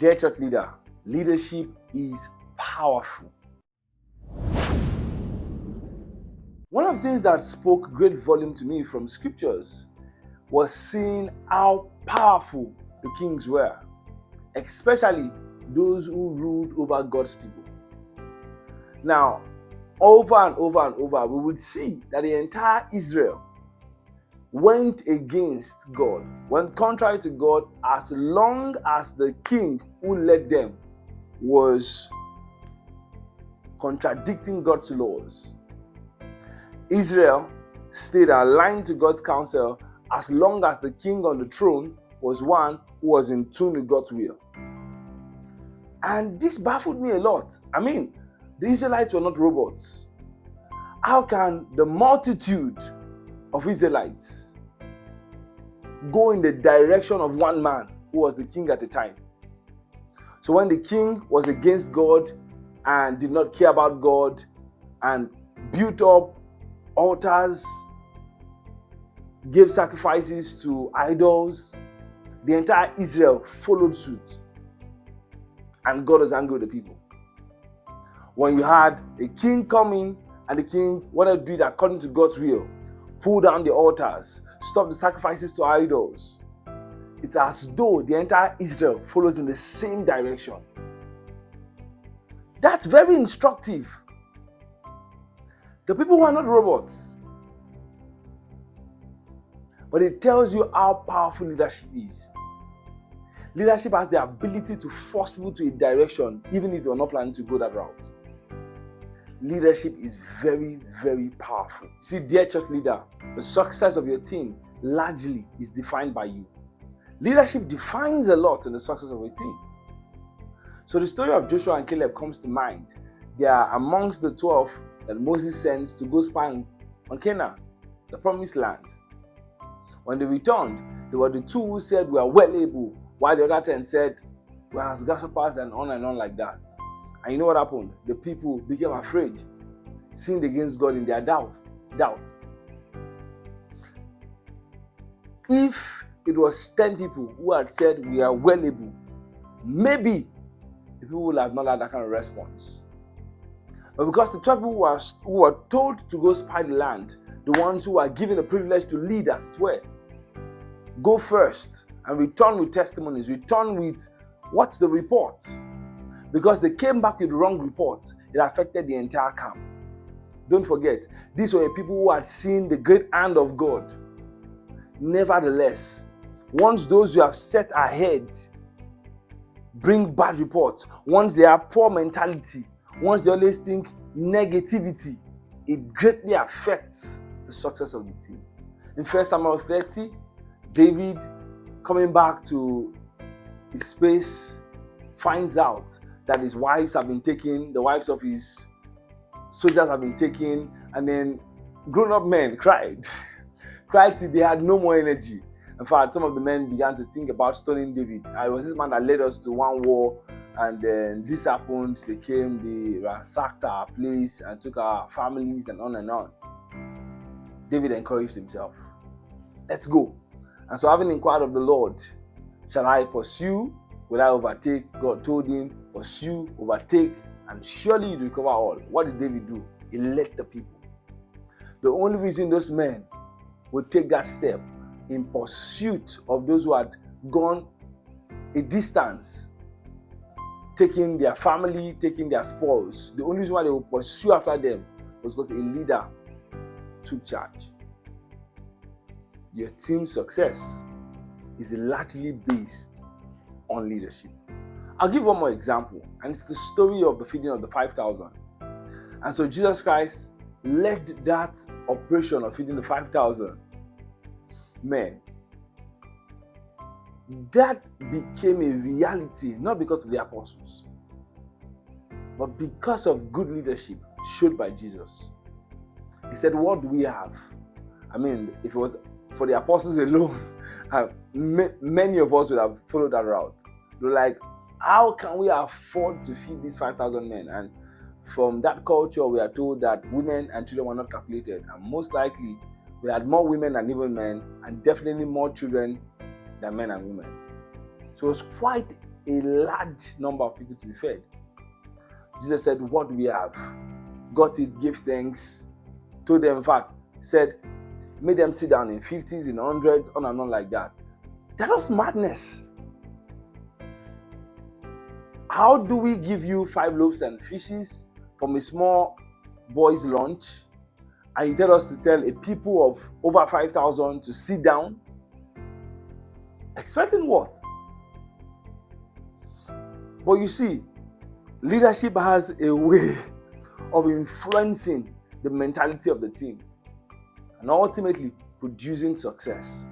Dear church leader, leadership is powerful. One of the things that spoke great volume to me from scriptures was seeing how powerful the kings were, especially those who ruled over God's people. Now, over and over and over, we would see that the entire Israel went against God, went contrary to God, as long as the king who led them was contradicting God's laws. Israel stayed aligned to God's counsel as long as the king on the throne was one who was in tune with God's will. And this baffled me a lot. I mean, the Israelites were not robots. How can the multitude of Israelites go in the direction of one man who was the king at the time? So when the king was against God and did not care about God and built up altars, gave sacrifices to idols, the entire Israel followed suit. And God was angry with the people. When you had a king coming and the king wanted to do it according to God's will, pull down the altars, stop the sacrifices to idols, it's as though the entire Israel follows in the same direction. That's very instructive. The people were not robots. But it tells you how powerful leadership is. Leadership has the ability to force people to a direction, even if you're not planning to go that route. Leadership is very, very powerful. See, dear church leader, the success of your team largely is defined by you. Leadership defines a lot in the success of a team. So the story of Joshua and Caleb comes to mind. They are amongst the 12 that Moses sends to go spy on Canaan, the promised land. When they returned, they were the two who said, "We are well able," while the other 10 said, "We are as grasshoppers," and on like that. And you know what happened? The people became afraid, sinned against God in their doubt. If it was 10 people who had said, "We are well able," maybe the people would have not had that kind of response. But because the 12 people who were told to go spy the land, the ones who were given the privilege to lead, as it were, go first and return with testimonies, return with what's the report. Because they came back with the wrong report, it affected the entire camp. Don't forget, these were people who had seen the great hand of God. Nevertheless, once those who have set ahead bring bad reports, once they have poor mentality, once they always think negativity, it greatly affects the success of the team. In 1 Samuel 30, David, coming back to his space, finds out that his wives have been taken, the wives of his soldiers have been taken, and then grown-up men cried. Cried till they had no more energy. In fact, some of the men began to think about stoning David. It was this man that led us to one war, and then this happened. They came, they ransacked our place and took our families and on and on. David encouraged himself. Let's go. And so, having inquired of the Lord, shall I pursue? Will I overtake? God told him, pursue, overtake, and surely you recover all. What did David do? He led the people. The only reason those men would take that step in pursuit of those who had gone a distance, taking their family, taking their spoils, the only reason why they would pursue after them was because a leader took charge. Your team's success is largely based on leadership. I'll give one more example, and it's the story of the feeding of the 5,000. And so Jesus Christ led that operation of feeding the 5,000 men. That became a reality not because of the apostles, but because of good leadership showed by Jesus. He said, "What do we have?" I mean, if it was for the apostles alone, many of us would have followed that route. They're like, how can we afford to feed these 5,000 men? And from that culture, we are told that women and children were not calculated. And most likely, we had more women than even men, and definitely more children than men and women. So it was quite a large number of people to be fed. Jesus said, what do we have? Got it, gave thanks, told them, in fact, said, made them sit down in 50s, in 100s, on and on like that. That was madness. How do we give you 5 loaves and fishes from a small boy's lunch, and you tell us to tell a people of over 5,000 to sit down? Expecting what? But you see, leadership has a way of influencing the mentality of the team and ultimately producing success.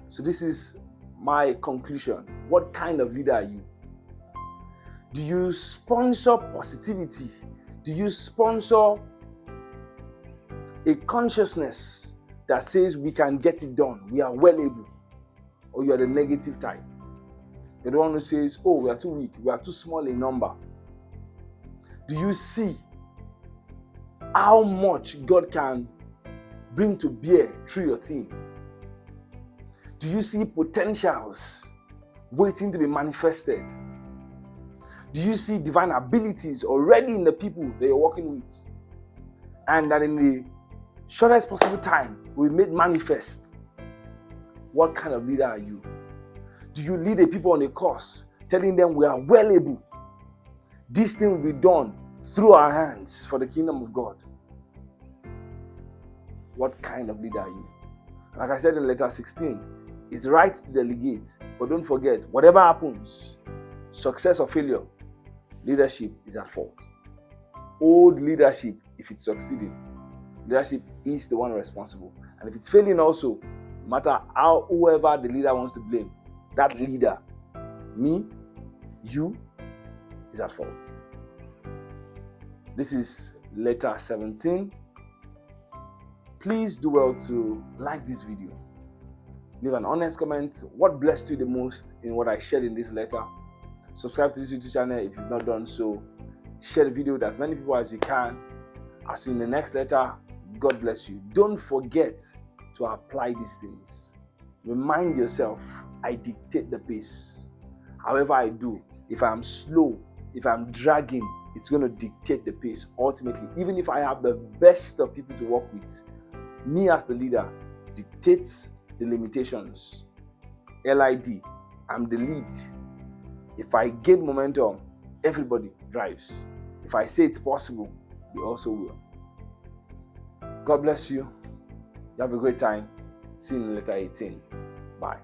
So this is my conclusion. What kind of leader are you? Do you sponsor positivity? Do you sponsor a consciousness that says we can get it done, we are well able? Or you are the negative type? You're the one who says, oh, we are too weak, we are too small in number. Do you see how much God can bring to bear through your team? Do you see potentials waiting to be manifested? Do you see divine abilities already in the people that you're working with? And that in the shortest possible time will be made manifest? What kind of leader are you? Do you lead the people on a course, telling them we are well able? This thing will be done through our hands for the kingdom of God. What kind of leader are you? Like I said in letter 16, it's right to delegate, but don't forget, whatever happens, success or failure, leadership is at fault. Old leadership, if it's succeeding, leadership is the one responsible. And if it's failing also, no matter how whoever the leader wants to blame, that leader, me, you, is at fault. This is letter 17. Please do well to like this video. Leave an honest comment. What blessed you the most in what I shared in this letter? Subscribe to this YouTube channel if you've not done so. Share the video with as many people as you can. I'll see you in the next letter. God bless you. Don't forget to apply these things. Remind yourself, I dictate the pace. However I do, if I'm slow, if I'm dragging, it's going to dictate the pace ultimately. Even if I have the best of people to work with, me as the leader dictates the limitations. LID, I'm the lead. If I gain momentum, everybody drives. If I say it's possible, they also will. God bless you. You have a great time. See you in letter 18. Bye.